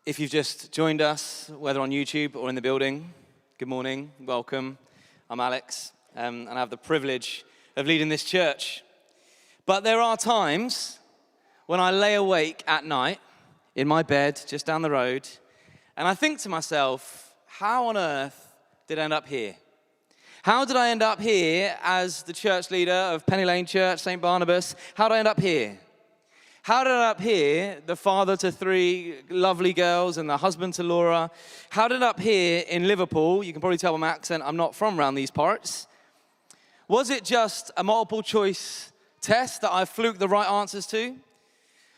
If you've just joined us, whether on YouTube or in the building, good morning, welcome. I'm Alex, and I have the privilege of leading this church. But there are times when I lay awake at night in my bed just down the road, and I think to myself, how on earth did I end up here? How did I end up here as the church leader of Penny Lane Church, St. Barnabas? How did I end up here? How did I end up here, the father to 3 lovely girls and the husband to Laura? How did I end up here in Liverpool? You can probably tell by my accent, I'm not from around these parts. Was it just a multiple choice test that I fluked the right answers to?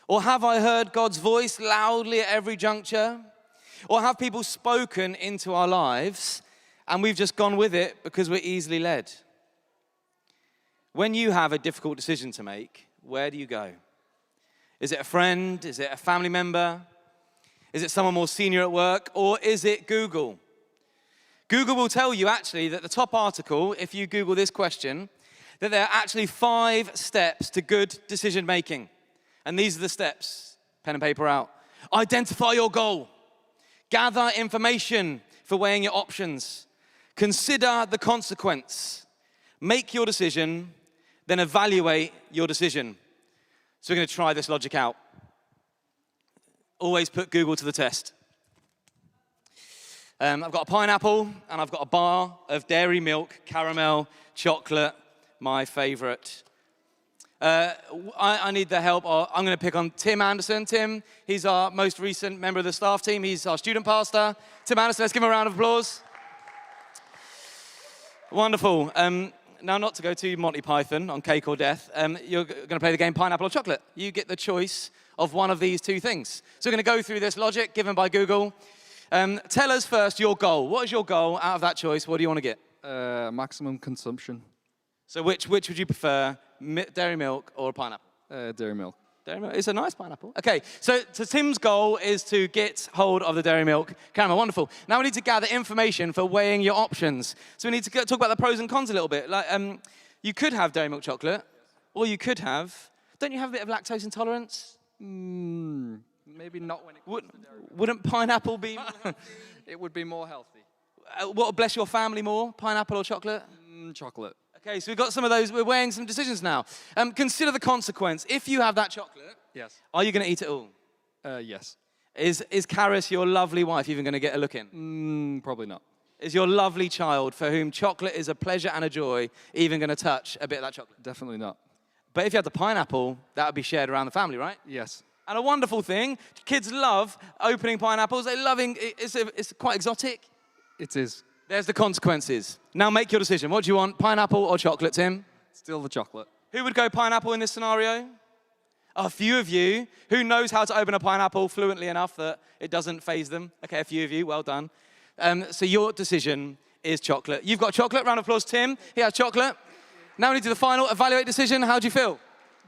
Or have I heard God's voice loudly at every juncture? Or have people spoken into our lives and we've just gone with it because we're easily led? When you have a difficult decision to make, where do you go? Is it a friend? Is it a family member? Is it someone more senior at work? Or is it Google? Google will tell you actually that the top article, if you Google this question, that there are actually 5 steps to good decision making. And these are the steps. Pen and paper out. Identify your goal. Gather information for weighing your options. Consider the consequence. Make your decision, then evaluate your decision. So we're going to try this logic out. Always put Google to the test. I've got a pineapple and I've got a bar of dairy milk, caramel, chocolate, my favorite. I need the help. I'm going to pick on Tim Anderson. Tim, he's our most recent member of the staff team. He's our student pastor. Tim Anderson, let's give him a round of applause. Wonderful. Now, not to go to Monty Python on Cake or Death, you're going to play the game Pineapple or Chocolate. You get the choice of one of these 2 things. So we're going to go through this logic given by Google. Tell us first your goal. What is your goal out of that choice? What do you want to get? Maximum consumption. So which would you prefer, dairy milk or a pineapple? Dairy milk. Dairy milk. It's a nice pineapple. Okay, so Tim's goal is to get hold of the dairy milk caramel. Wonderful. Now we need to gather information for weighing your options. So we need to talk about the pros and cons a little bit. Like, you could have dairy milk chocolate, or you could have. Don't you have a bit of lactose intolerance? Maybe not when it comes to dairy milk. Wouldn't pineapple be more healthy? It would be more healthy. What would bless your family more, pineapple or chocolate? Chocolate. Okay, so we've got some of those. We're weighing some decisions now. Consider the consequence. If you have that chocolate, Yes. are you going to eat it all? Yes. Is Karis, your lovely wife, even going to get a look in? Probably not. Is your lovely child, for whom chocolate is a pleasure and a joy, even going to touch a bit of that chocolate? Definitely not. But if you had the pineapple, that would be shared around the family, right? Yes. And a wonderful thing, kids love opening pineapples. They love it's quite exotic. It is. There's the consequences. Now make your decision. What do you want, pineapple or chocolate, Tim? Still the chocolate. Who would go pineapple in this scenario? A few of you. Who knows how to open a pineapple fluently enough that it doesn't faze them? Okay, a few of you. Well done. So your decision is chocolate. You've got chocolate. Round of applause, Tim. He has chocolate. Now we need to do the final evaluate decision. How do you feel?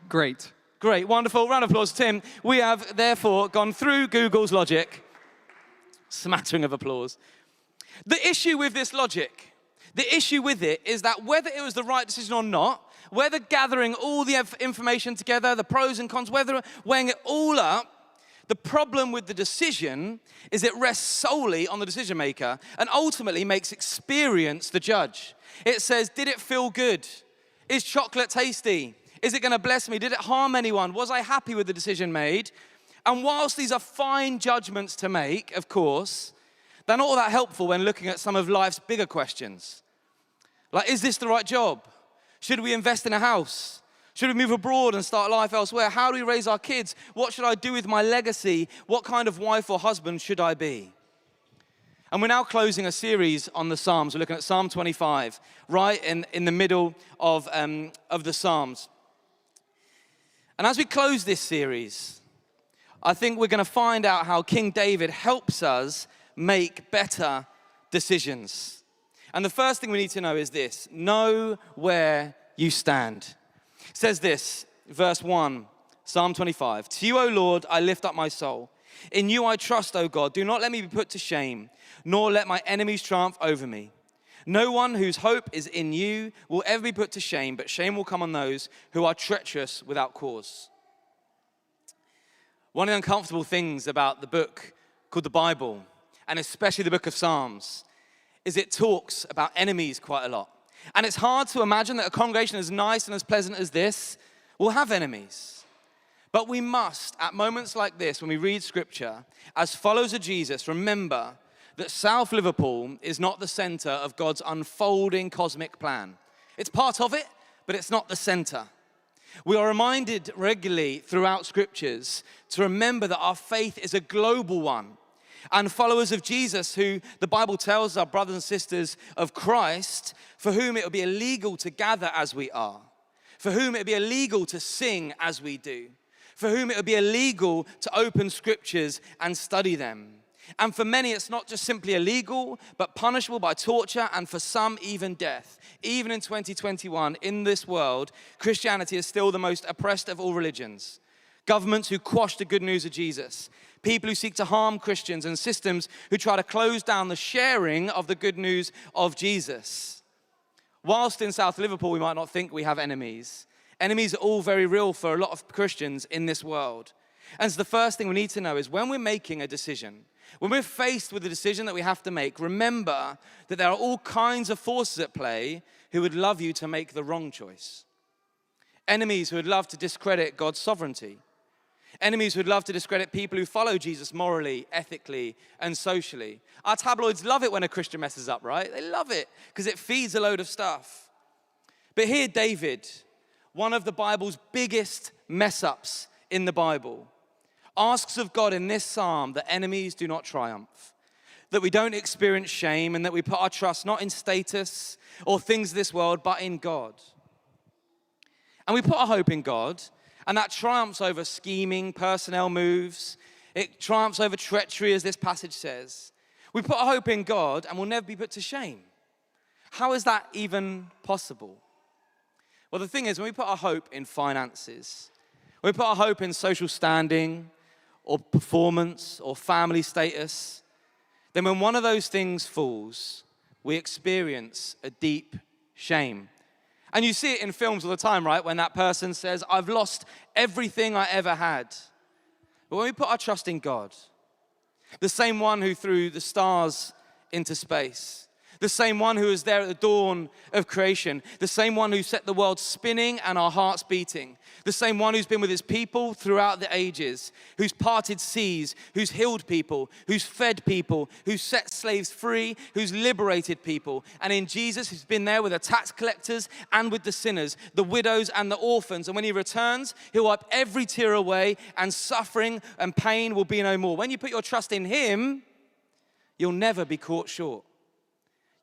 Great. Great. Wonderful. Round of applause, Tim. We have, therefore, gone through Google's logic. Smattering of applause. The issue with this logic, the issue with it is that whether it was the right decision or not, whether gathering all the information together, the pros and cons, whether weighing it all up, the problem with the decision is it rests solely on the decision maker and ultimately makes experience the judge. It says, did it feel good? Is chocolate tasty? Is it going to bless me? Did it harm anyone? Was I happy with the decision made? And whilst these are fine judgments to make, of course, they're not all that helpful when looking at some of life's bigger questions. Like, is this the right job? Should we invest in a house? Should we move abroad and start life elsewhere? How do we raise our kids? What should I do with my legacy? What kind of wife or husband should I be? And we're now closing a series on the Psalms. We're looking at Psalm 25, right in the middle of the Psalms. And as we close this series, I think we're going to find out how King David helps us make better decisions. And the first thing we need to know is this: know where you stand. It says this, verse 1, Psalm 25. To you, O Lord, I lift up my soul. In you I trust, O God. Do not let me be put to shame, nor let my enemies triumph over me. No one whose hope is in you will ever be put to shame, but shame will come on those who are treacherous without cause. One of the uncomfortable things about the book called the Bible, and especially the book of Psalms, is it talks about enemies quite a lot. And it's hard to imagine that a congregation as nice and as pleasant as this will have enemies. But we must, at moments like this, when we read scripture, as followers of Jesus, remember that South Liverpool is not the center of God's unfolding cosmic plan. It's part of it, but it's not the center. We are reminded regularly throughout scriptures to remember that our faith is a global one. And followers of Jesus, who the Bible tells are brothers and sisters of Christ, for whom it would be illegal to gather as we are, for whom it would be illegal to sing as we do, for whom it would be illegal to open scriptures and study them. And for many, it's not just simply illegal, but punishable by torture, and for some, even death. Even in 2021, in this world, Christianity is still the most oppressed of all religions. Governments who quash the good news of Jesus, people who seek to harm Christians, and systems who try to close down the sharing of the good news of Jesus. Whilst in South Liverpool, we might not think we have enemies. Enemies are all very real for a lot of Christians in this world. And so the first thing we need to know is when we're making a decision, when we're faced with a decision that we have to make, remember that there are all kinds of forces at play who would love you to make the wrong choice. Enemies who would love to discredit God's sovereignty. Enemies who would love to discredit people who follow Jesus morally, ethically, and socially. Our tabloids love it when a Christian messes up, right? They love it because it feeds a load of stuff. But here David, one of the Bible's biggest mess-ups in the Bible, asks of God in this psalm that enemies do not triumph, that we don't experience shame, and that we put our trust not in status or things of this world, but in God. And we put our hope in God, and that triumphs over scheming, personnel moves. It triumphs over treachery, as this passage says. We put our hope in God, and we'll never be put to shame. How is that even possible? Well, the thing is, when we put our hope in finances, when we put our hope in social standing, or performance, or family status, then when one of those things falls, we experience a deep shame. And you see it in films all the time, right? When that person says, I've lost everything I ever had. But when we put our trust in God, the same one who threw the stars into space, the same one who was there at the dawn of creation, the same one who set the world spinning and our hearts beating, the same one who's been with his people throughout the ages, who's parted seas, who's healed people, who's fed people, who's set slaves free, who's liberated people. And in Jesus, who's been there with the tax collectors and with the sinners, the widows and the orphans. And when he returns, he'll wipe every tear away, and suffering and pain will be no more. When you put your trust in him, you'll never be caught short.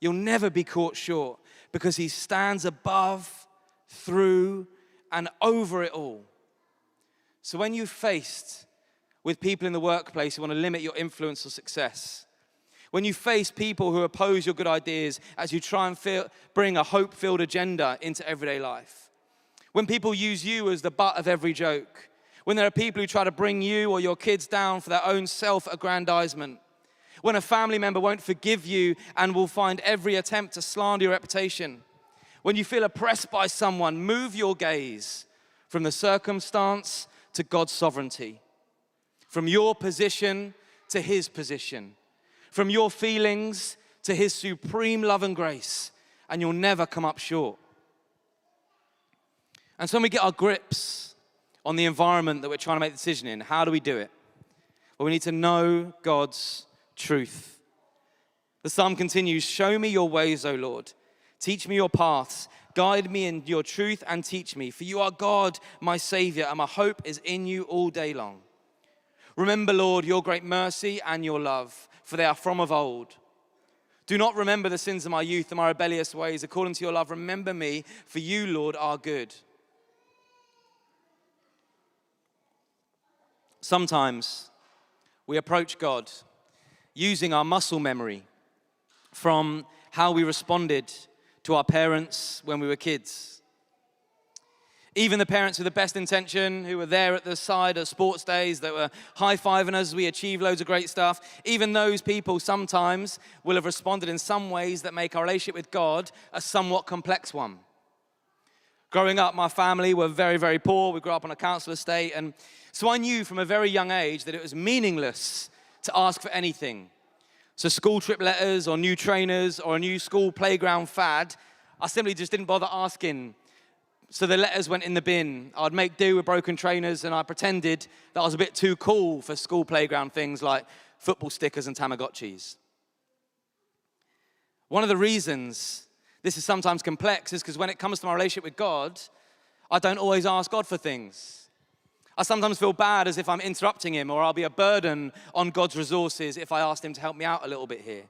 You'll never be caught short because he stands above, through, and over it all. So when you're faced with people in the workplace who want to limit your influence or success, when you face people who oppose your good ideas as you try and bring a hope-filled agenda into everyday life, when people use you as the butt of every joke, when there are people who try to bring you or your kids down for their own self-aggrandizement, when a family member won't forgive you and will find every attempt to slander your reputation, when you feel oppressed by someone, move your gaze from the circumstance to God's sovereignty, from your position to his position, from your feelings to his supreme love and grace, and you'll never come up short. And so when we get our grips on the environment that we're trying to make a decision in, how do we do it? Well, we need to know God's truth. The psalm continues, show me your ways, O Lord. Teach me your paths. Guide me in your truth and teach me. For you are God, my Savior, and my hope is in you all day long. Remember, Lord, your great mercy and your love, for they are from of old. Do not remember the sins of my youth and my rebellious ways. According to your love, remember me, for you, Lord, are good. Sometimes we approach God using our muscle memory from how we responded to our parents when we were kids. Even the parents with the best intention, who were there at the side of sports days, that were high-fiving us as we achieved loads of great stuff, even those people sometimes will have responded in some ways that make our relationship with God a somewhat complex one. Growing up, my family were very, very poor. We grew up on a council estate, and so I knew from a very young age that it was meaningless to ask for anything. So school trip letters or new trainers or a new school playground fad, I simply just didn't bother asking. So the letters went in the bin. I'd make do with broken trainers, and I pretended that I was a bit too cool for school playground things like football stickers and Tamagotchis. One of the reasons this is sometimes complex is because when it comes to my relationship with God, I don't always ask God for things. I sometimes feel bad as if I'm interrupting him, or I'll be a burden on God's resources if I asked him to help me out a little bit here.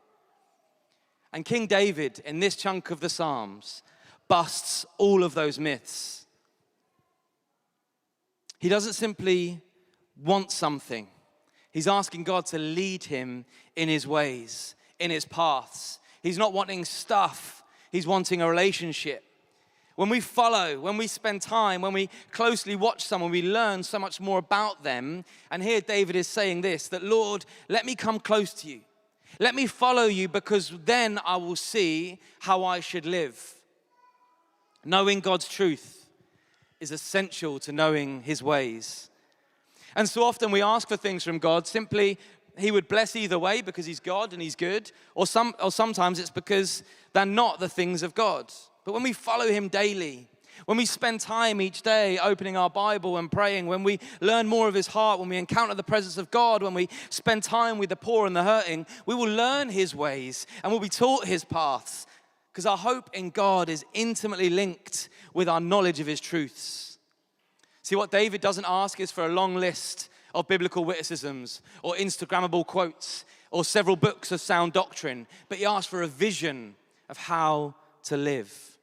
And King David, in this chunk of the Psalms, busts all of those myths. He doesn't simply want something. He's asking God to lead him in his ways, in his paths. He's not wanting stuff. He's wanting a relationship. When we follow, when we spend time, when we closely watch someone, we learn so much more about them. And here David is saying this, that Lord, let me come close to you. Let me follow you, because then I will see how I should live. Knowing God's truth is essential to knowing his ways. And so often we ask for things from God simply he would bless either way because he's God and he's good, or sometimes it's because they're not the things of God. But when we follow him daily, when we spend time each day opening our Bible and praying, when we learn more of his heart, when we encounter the presence of God, when we spend time with the poor and the hurting, we will learn his ways and we'll be taught his paths, because our hope in God is intimately linked with our knowledge of his truths. See, what David doesn't ask is for a long list of biblical witticisms or Instagrammable quotes or several books of sound doctrine, but he asks for a vision of how to live.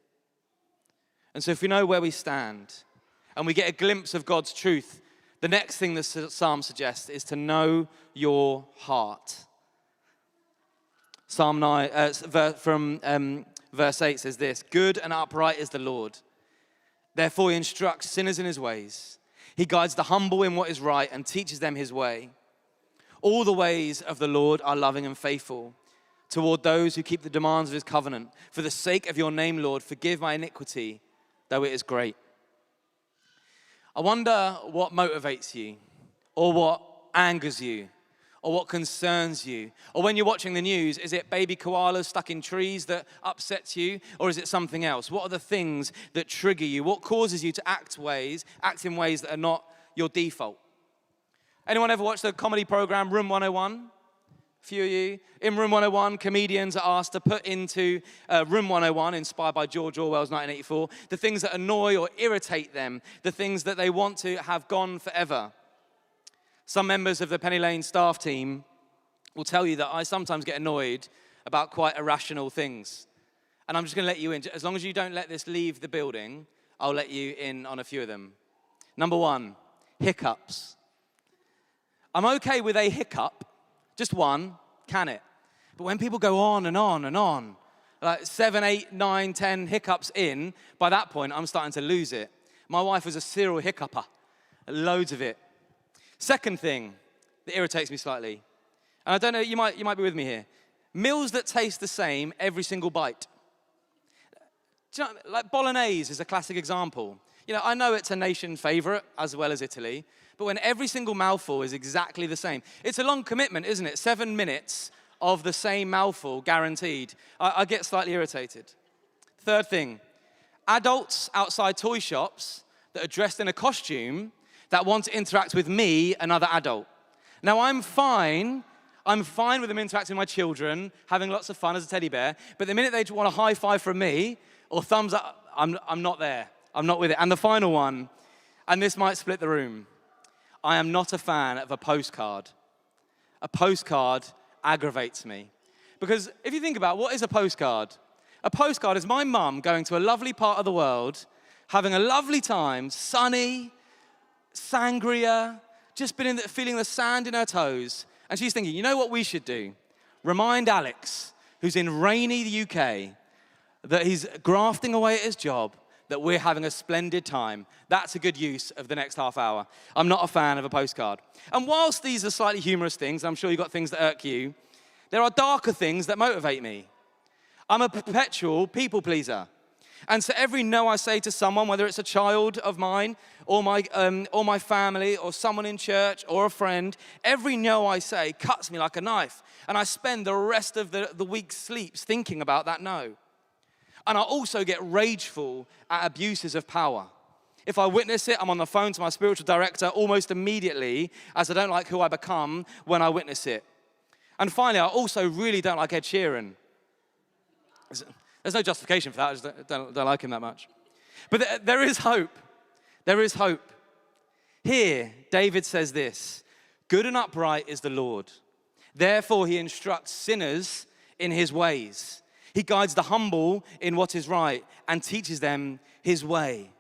And so if we know where we stand and we get a glimpse of God's truth, the next thing the psalm suggests is to know your heart. Psalm 9, from verse 8 says this: "Good and upright is the Lord. Therefore he instructs sinners in his ways. He guides the humble in what is right and teaches them his way. All the ways of the Lord are loving and faithful toward those who keep the demands of his covenant. For the sake of your name, Lord, forgive my iniquity, though it is great." I wonder what motivates you, or what angers you, or what concerns you. Or when you're watching the news, is it baby koalas stuck in trees that upsets you, or is it something else? What are the things that trigger you? What causes you to act in ways that are not your default? Anyone ever watched the comedy program Room 101? A few of you. In Room 101, comedians are asked to put into Room 101, inspired by George Orwell's 1984, the things that annoy or irritate them, the things that they want to have gone forever. Some members of the Penny Lane staff team will tell you that I sometimes get annoyed about quite irrational things. And I'm just going to let you in. As long as you don't let this leave the building, I'll let you in on a few of them. Number one, hiccups. I'm okay with a hiccup, just one, can it? But when people go on and on and on, like 7, 8, 9, 10 hiccups in, by that point, I'm starting to lose it. My wife was a serial hiccupper, loads of it. Second thing that irritates me slightly, and I don't know, you might be with me here. Meals that taste the same every single bite. Do you know, like bolognese is a classic example. You know, I know it's a nation favorite as well as Italy, but when every single mouthful is exactly the same, it's a long commitment, isn't it? 7 minutes of the same mouthful, guaranteed. I get slightly irritated. Third thing, adults outside toy shops that are dressed in a costume that want to interact with me, another adult. Now, I'm fine with them interacting with my children, having lots of fun as a teddy bear, but the minute they want a high five from me or thumbs up, I'm not there. I'm not with it. And the final one, and this might split the room, I am not a fan of a postcard. A postcard aggravates me. Because if you think about what is a postcard? A postcard is my mum going to a lovely part of the world, having a lovely time, sunny, sangria, just been feeling the sand in her toes. And she's thinking, you know what we should do? Remind Alex, who's in rainy UK, that he's grafting away at his job, that we're having a splendid time. That's a good use of the next half hour. I'm not a fan of a postcard. And whilst these are slightly humorous things, I'm sure you've got things that irk you, there are darker things that motivate me. I'm a perpetual people pleaser. And so every no I say to someone, whether it's a child of mine or my family or someone in church or a friend, every no I say cuts me like a knife. And I spend the rest of the week's sleeps thinking about that no. And I also get rageful at abuses of power. If I witness it, I'm on the phone to my spiritual director almost immediately, as I don't like who I become when I witness it. And finally, I also really don't like Ed Sheeran. There's no justification for that. I just don't like him that much. But there is hope. There is hope. Here, David says this: good and upright is the Lord. Therefore, he instructs sinners in his ways. He guides the humble in what is right and teaches them his way.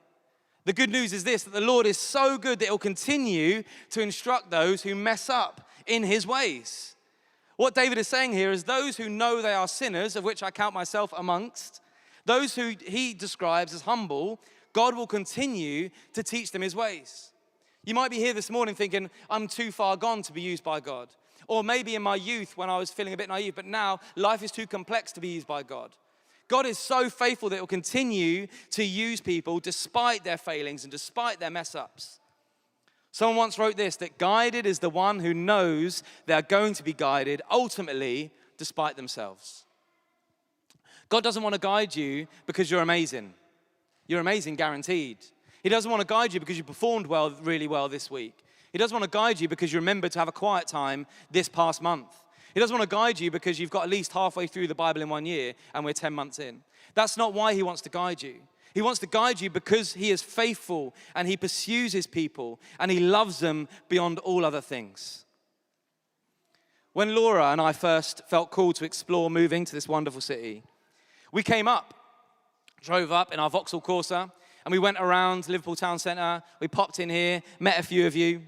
The good news is this, that the Lord is so good that he'll continue to instruct those who mess up in his ways. What David is saying here is those who know they are sinners, of which I count myself amongst, those who he describes as humble, God will continue to teach them his ways. You might be here this morning thinking, I'm too far gone to be used by God. Or maybe in my youth when I was feeling a bit naive, but now life is too complex to be used by God. God is so faithful that he'll continue to use people despite their failings and despite their mess ups. Someone once wrote this, that guided is the one who knows they're going to be guided ultimately despite themselves. God doesn't want to guide you because you're amazing. You're amazing, guaranteed. He doesn't want to guide you because you performed really well this week. He doesn't want to guide you because you remembered to have a quiet time this past month. He doesn't want to guide you because you've got at least halfway through the Bible in 1 year and we're 10 months in. That's not why he wants to guide you. He wants to guide you because he is faithful and he pursues his people and he loves them beyond all other things. When Laura and I first felt called to explore moving to this wonderful city, we drove up in our Vauxhall Corsa, and we went around Liverpool Town Centre. We popped in here, met a few of you.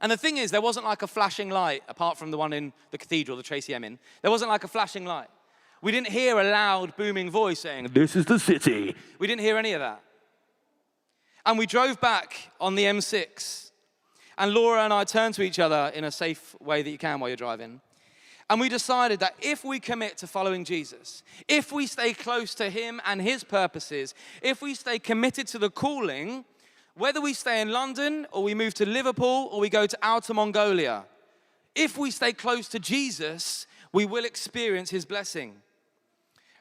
And the thing is, there wasn't like a flashing light, apart from the one in the cathedral, the Tracy Emin. There wasn't like a flashing light. We didn't hear a loud, booming voice saying, "This is the city." We didn't hear any of that. And we drove back on the M6. And Laura and I turned to each other in a safe way that you can while you're driving. And we decided that if we commit to following Jesus, if we stay close to him and his purposes, if we stay committed to the calling, whether we stay in London or we move to Liverpool or we go to Outer Mongolia, if we stay close to Jesus, we will experience his blessing.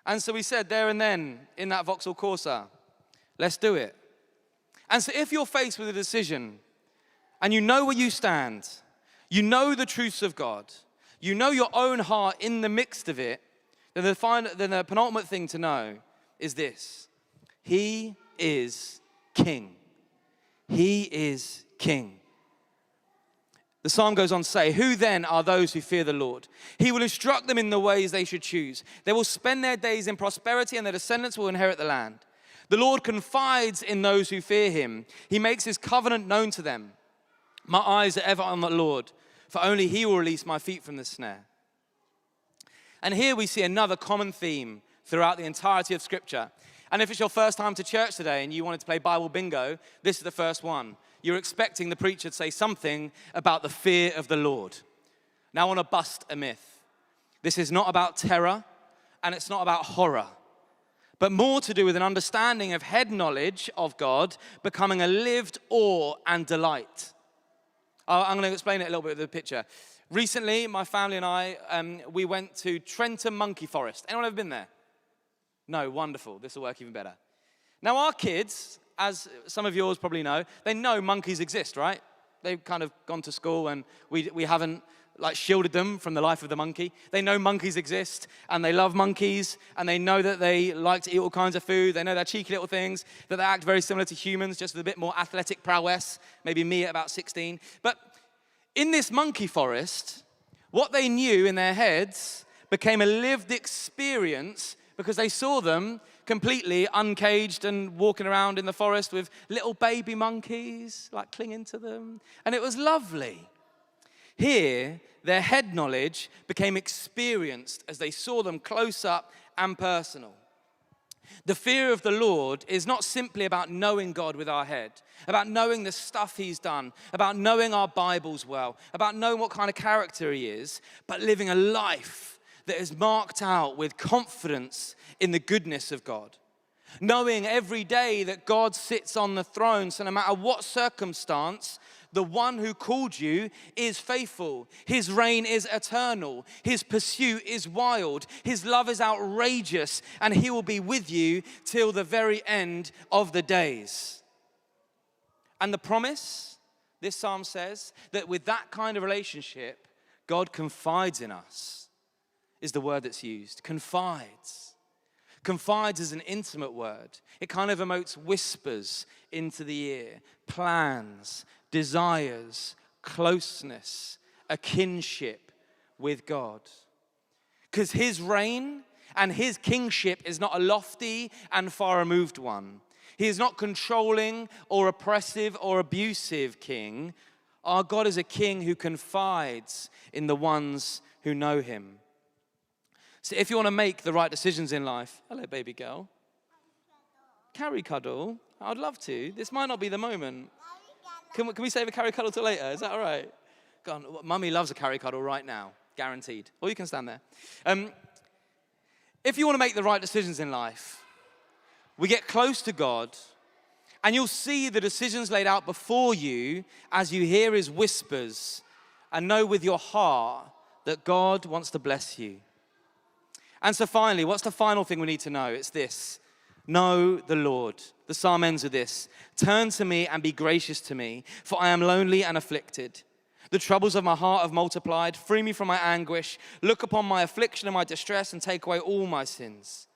And so we said there and then in that Vauxhall Corsa, let's do it. And so if you're faced with a decision and you know where you stand, you know the truths of God, you know your own heart in the midst of it, then the penultimate thing to know is this: he is king. He is king. The psalm goes on to say, who then are those who fear the Lord? He will instruct them in the ways they should choose. They will spend their days in prosperity and their descendants will inherit the land. The Lord confides in those who fear him. He makes his covenant known to them. My eyes are ever on the Lord, for only he will release my feet from the snare. And here we see another common theme throughout the entirety of Scripture. And if it's your first time to church today and you wanted to play Bible bingo, this is the first one. You're expecting the preacher to say something about the fear of the Lord. Now I want to bust a myth. This is not about terror and it's not about horror, but more to do with an understanding of head knowledge of God becoming a lived awe and delight. I'm going to explain it a little bit with the picture. Recently, my family and I, we went to Trentham Monkey Forest. Anyone ever been there? No, wonderful. This will work even better. Now, our kids, as some of yours probably know, they know monkeys exist, right? They've kind of gone to school and we haven't shielded them from the life of the monkey. They know monkeys exist and they love monkeys and they know that they like to eat all kinds of food. They know they're cheeky little things, that they act very similar to humans, just with a bit more athletic prowess, maybe me at about 16. But in this monkey forest, what they knew in their heads became a lived experience because they saw them completely uncaged and walking around in the forest with little baby monkeys, clinging to them. And it was lovely. Here, their head knowledge became experienced as they saw them close up and personal. The fear of the Lord is not simply about knowing God with our head, about knowing the stuff he's done, about knowing our Bibles well, about knowing what kind of character he is, but living a life that is marked out with confidence in the goodness of God. Knowing every day that God sits on the throne, so no matter what circumstance, the one who called you is faithful. His reign is eternal. His pursuit is wild. His love is outrageous, and he will be with you till the very end of the days. And the promise, this psalm says, that with that kind of relationship, God confides in us, is the word that's used. Confides. Confides is an intimate word. It kind of emotes whispers into the ear, plans, desires, closeness, a kinship with God. Because his reign and his kingship is not a lofty and far removed one. He is not controlling or oppressive or abusive king. Our God is a king who confides in the ones who know him. So if you want to make the right decisions in life, hello baby girl, carry cuddle, I'd love to. This might not be the moment. Can we save a carry cuddle till later? Is that all right? Go on, mummy loves a carry cuddle right now, guaranteed. Or you can stand there. If you want to make the right decisions in life, we get close to God, and you'll see the decisions laid out before you as you hear his whispers and know with your heart that God wants to bless you. And so finally, what's the final thing we need to know? It's this: know the Lord. The psalm ends with this: turn to me and be gracious to me, for I am lonely and afflicted. The troubles of my heart have multiplied. Free me from my anguish. Look upon my affliction and my distress and take away all my sins.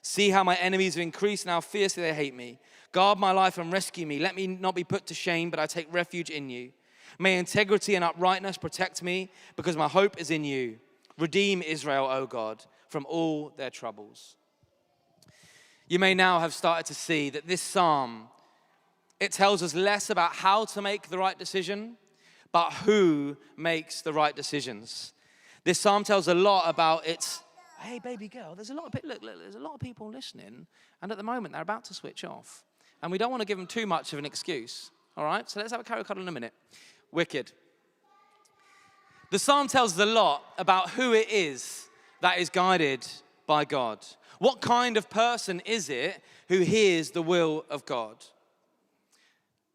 See how my enemies have increased and how fiercely they hate me. Guard my life and rescue me. Let me not be put to shame, but I take refuge in you. May integrity and uprightness protect me, because my hope is in you. Redeem Israel, O God, from all their troubles. You may now have started to see that this psalm, it tells us less about how to make the right decision, but who makes the right decisions. This psalm tells a lot about its, hey baby girl, there's a lot of there's a lot of people listening, and at the moment they're about to switch off. And we don't want to give them too much of an excuse. All right, so let's have a carry cuddle in a minute. Wicked. The psalm tells us a lot about who it is that is guided by God. What kind of person is it who hears the will of God?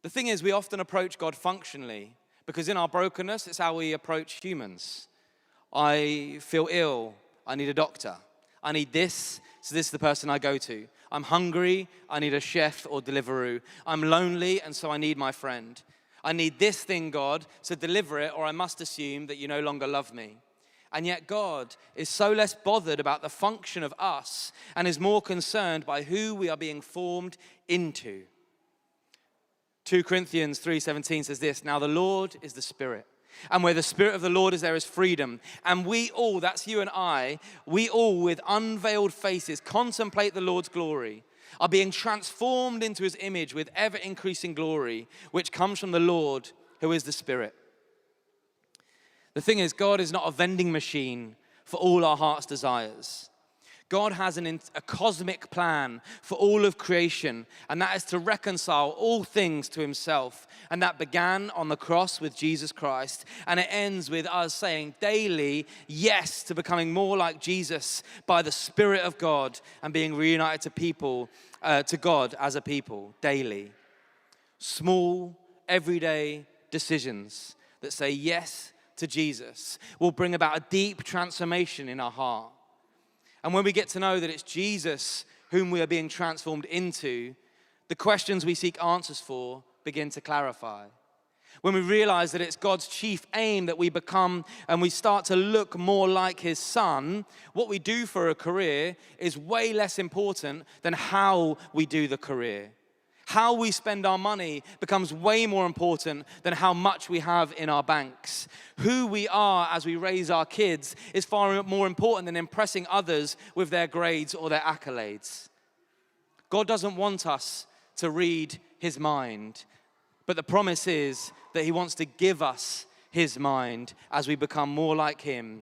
The thing is, we often approach God functionally, because in our brokenness, it's how we approach humans. I feel ill, I need a doctor. I need this, so this is the person I go to. I'm hungry, I need a chef or Deliveroo. I'm lonely, and so I need my friend. I need this thing, God, so deliver it, or I must assume that you no longer love me. And yet God is so less bothered about the function of us and is more concerned by who we are being formed into. 2 Corinthians 3:17 says this: now the Lord is the Spirit, and where the Spirit of the Lord is, there is freedom. And we all, that's you and I, we all with unveiled faces contemplate the Lord's glory, are being transformed into his image with ever-increasing glory, which comes from the Lord, who is the Spirit. The thing is, God is not a vending machine for all our heart's desires. God has a cosmic plan for all of creation, and that is to reconcile all things to himself. And that began on the cross with Jesus Christ, and it ends with us saying daily yes to becoming more like Jesus by the Spirit of God and being reunited to people, to God as a people daily. Small, everyday decisions that say yes to Jesus will bring about a deep transformation in our heart. And when we get to know that it's Jesus whom we are being transformed into, the questions we seek answers for begin to clarify. When we realize that it's God's chief aim that we become and we start to look more like his son, what we do for a career is way less important than how we do the career. How we spend our money becomes way more important than how much we have in our banks. Who we are as we raise our kids is far more important than impressing others with their grades or their accolades. God doesn't want us to read his mind, but the promise is that he wants to give us his mind as we become more like him.